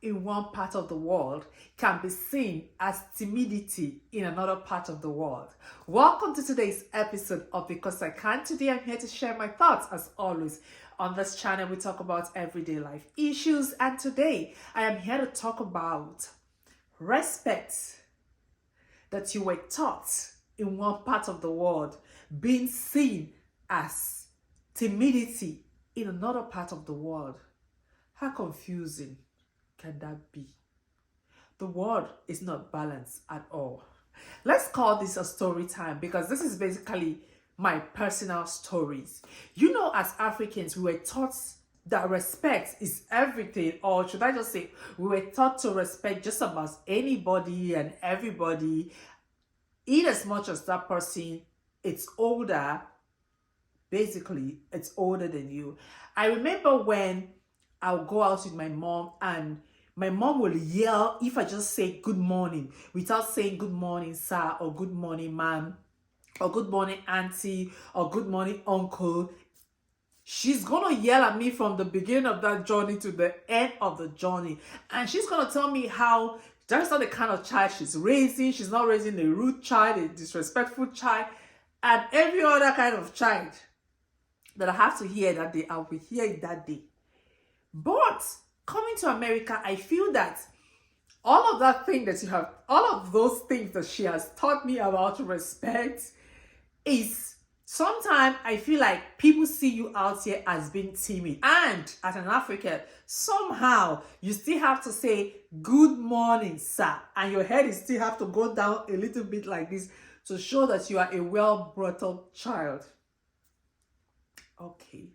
in one part of the world can be seen as timidity in another part of the world. Welcome to today's episode of Because I Can. Today I'm here to share my thoughts as always. On this channel we talk about everyday life issues, and today I am here to talk about respect that you were taught in one part of the world being seen as timidity in another part of the world. How confusing can that be? The world is not balanced at all. Let's call this a story time because this is basically my personal stories. You know, as Africans, we were taught that respect is everything, or should I just say, we were taught to respect just about anybody and everybody, in as much as that person it's older, basically, it's older than you. I remember when I'll go out with my mom and my mom will yell if I just say good morning without saying good morning, sir, or good morning, ma'am, or good morning, auntie, or good morning, uncle. She's gonna yell at me from the beginning of that journey to the end of the journey. And she's gonna tell me how that's not the kind of child she's raising. She's not raising a rude child, a disrespectful child, and every other kind of child that I have to hear that day, I will hear it that day. But coming to America, I feel that all of that thing that you have, all of those things that she has taught me about respect is sometimes I feel like people see you out here as being timid. And as an African, somehow you still have to say good morning, sir. And your head is still have to go down a little bit like this to show that you are a well brought up child. Okay.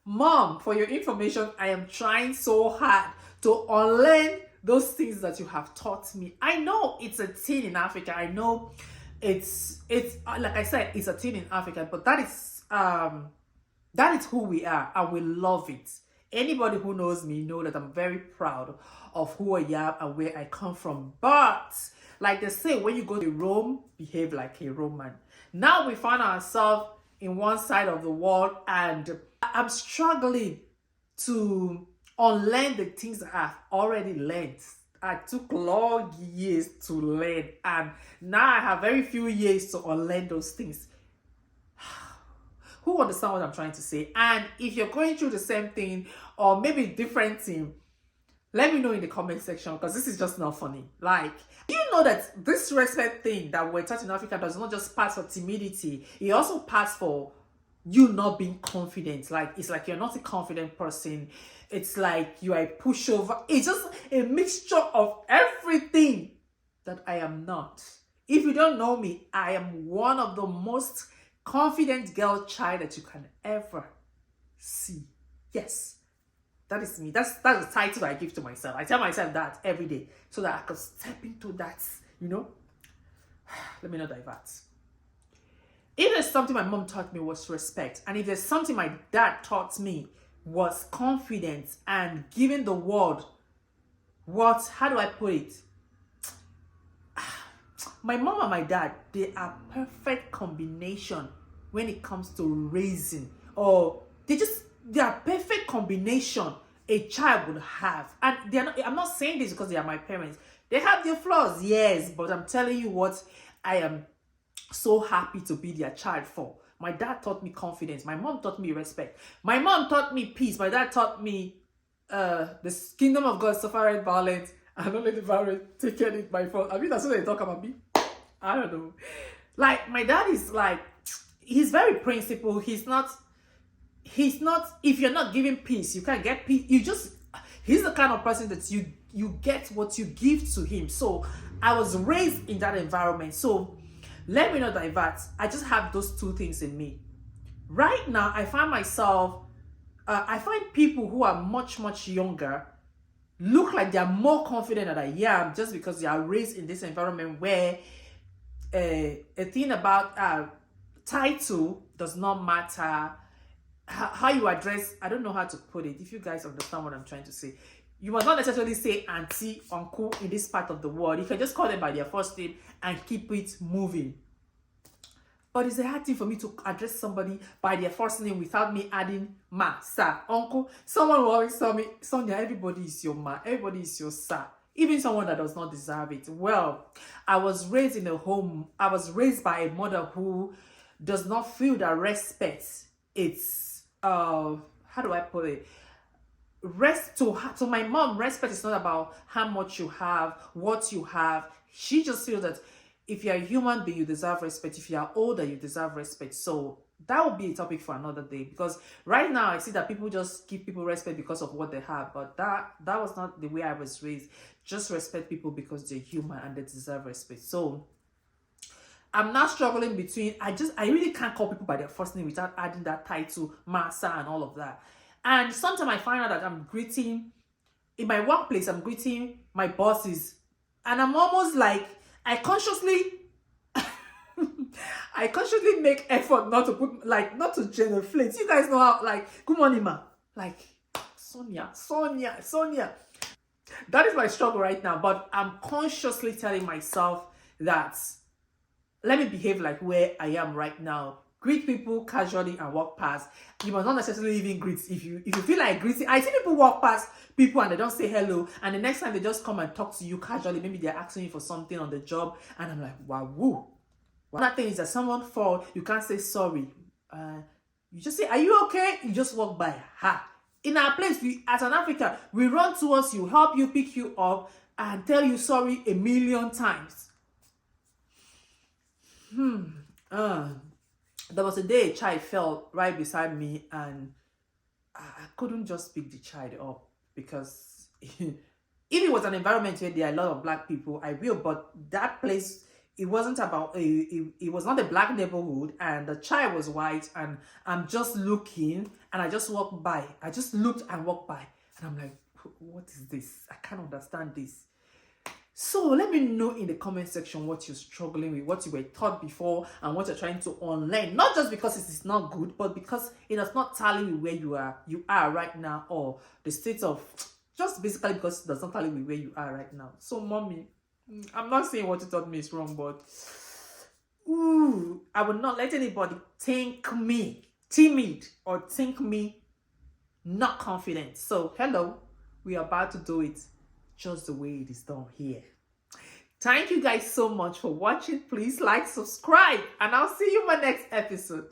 Mom, for your information, I am trying so hard to unlearn those things that you have taught me. I know it's a thing in Africa. I know it's like I said, it's a thing in Africa, but that is who we are, and we love it. Anybody who knows me know that I'm very proud of who I am and where I come from. But like they say, when you go to Rome, behave like a Roman. Now we find ourselves in one side of the world, and I'm struggling to unlearn the things that I've already learned. I took long years to learn, and now I have very few years to unlearn those things. Who understands what I'm trying to say? And if you're going through the same thing or maybe different thing, let me know in the comment section, because this is just not funny. Like, do you know that this respect thing that we're taught in Africa does not just pass for timidity, it also pass for you not being confident. Like, it's like you're not a confident person. It's like you are a pushover. It's just a mixture of everything that I am not. If you don't know me, I am one of the most confident girl child that you can ever see. Yes, that is me. That's the title I give to myself. I tell myself that every day so that I can step into that, you know. Let me not divert. If there's something my mom taught me was respect, and if there's something my dad taught me was confidence and giving the world how do I put it? My mom and my dad, they are perfect combination when it comes to raising, or they are perfect combination a child would have. And I'm not saying this because they are my parents. They have their flaws, yes, but I'm telling you what I am so happy to be their child for. My dad taught me confidence. My mom taught me respect. My mom taught me peace. My dad taught me the kingdom of God suffered violence, and only the violent taken it by force. I mean, that's what they talk about me. I don't know. Like, my dad is like, he's very principled. He's not, if you're not giving peace, you can't get peace. He's the kind of person that you get what you give to him. So I was raised in that environment. So let me not divert. I just have those two things in me. Right now, I find myself, I find people who are much, much younger look like they're more confident than I am, just because they are raised in this environment where a thing about title does not matter. How you address, I don't know how to put it. If you guys understand what I'm trying to say, you must not necessarily say auntie, uncle in this part of the world. You can just call them by their first name and keep it moving. But it's a hard thing for me to address somebody by their first name without me adding ma, sir, uncle. Someone will always tell me, Sonia, everybody is your ma, everybody is your sir. Even someone that does not deserve it. Well, I was raised in a home, I was raised by a mother who does not feel that respect. It's, how do I put it? To my mom, respect is not about how much you have, what you have. She just feels that if you're a human being, you deserve respect. If you're older, you deserve respect. So that would be a topic for another day, because right now I see that people just give people respect because of what they have, but that was not the way I was raised. Just respect people because they're human and they deserve respect. So I'm not struggling between, I really can't call people by their first name without adding that title, master, and all of that. And sometimes I find out that I'm greeting, in my workplace, I'm greeting my bosses, and I'm almost like, I consciously make effort not to put, like, not to genuflect. You guys know how, like, good morning, ma. Like, Sonia. That is my struggle right now, but I'm consciously telling myself that let me behave like where I am right now. Greet people casually and walk past. You must not necessarily even greet. If you feel like greeting, I see people walk past people and they don't say hello, and the next time they just come and talk to you casually. Maybe they're asking you for something on the job, and I'm like, wow, woo. Another thing is that someone fall, you can't say sorry. You just say, are you okay? You just walk by. Ha. In our place, as an African, we run towards you, help you, pick you up, and tell you sorry 1,000,000 times. There was a day a child fell right beside me, and I couldn't just pick the child up, because if it was an environment where there are a lot of black people, I will, but that place, it wasn't about, it was not a black neighborhood, and the child was white, and I'm just looking, and I just walked by. I just looked and walked by, and I'm like, what is this? I can't understand this. So let me know in the comment section what you're struggling with, what you were taught before, and what you're trying to unlearn. Not just because it is not good, but because it does not tally with where you are right now, or the state of, just basically because it does not tally with where you are right now. So mommy, I'm not saying what you taught me is wrong, but I would not let anybody think me timid or think me not confident. So hello, we are about to do it just the way it is done here. Thank you guys so much for watching. Please like, subscribe, and I'll see you in my next episode.